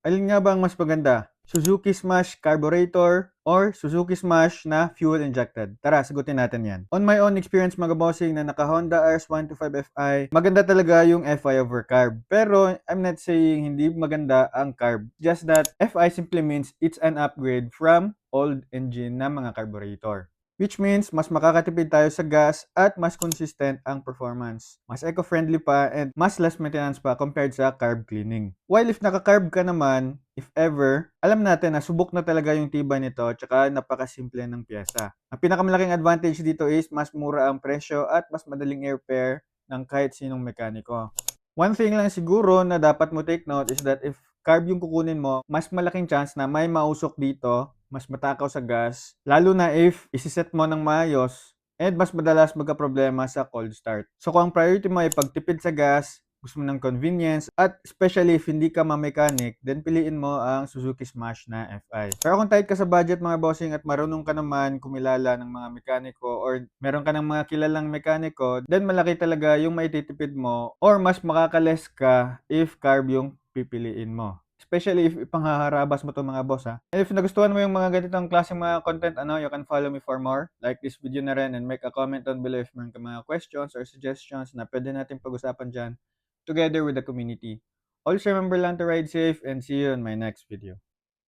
Alin nga ba ang mas maganda? Suzuki Smash Carburetor or Suzuki Smash na fuel injected? Tara, sagutin natin yan. On my own experience mga bossing na naka Honda RS125 Fi, maganda talaga yung Fi over carb. Pero I'm not saying hindi maganda ang carb. Just that Fi simply means it's an upgrade from old engine na mga carburetor. Which means, mas makakatipid tayo sa gas at mas consistent ang performance. Mas eco-friendly pa and mas less maintenance pa compared sa carb cleaning. While if naka-carb ka naman, if ever, alam natin na subok na talaga yung tibay nito tsaka napakasimple ng pyesa. Ang pinakamalaking advantage dito is mas mura ang presyo at mas madaling i-repair ng kahit sinong mekaniko. One thing lang siguro na dapat mo take note is that if carb yung kukunin mo, mas malaking chance na may mausok dito, mas matakaw sa gas, lalo na if isiset mo ng maayos, and mas madalas magka-problema sa cold start. So kung ang priority mo ay pagtipid sa gas, gusto mo ng convenience, at especially if hindi ka ma-mechanic, then piliin mo ang Suzuki Smash na Fi. Pero kung tight ka sa budget mga bossing at marunong ka naman kumilala ng mga mekaniko or meron ka ng mga kilalang mekaniko, then malaki talaga yung maititipid mo or mas makakales ka if carb yung pipiliin mo. Especially if ipanghaharabas mo 'to mga boss ha. And if nagustuhan mo yung mga ganitong klaseng mga content, you can follow me for more. Like this video na rin and make a comment down below if meron ka mga questions or suggestions na pwede natin pag-usapan dyan together with the community. Also remember lang to ride safe and see you in my next video.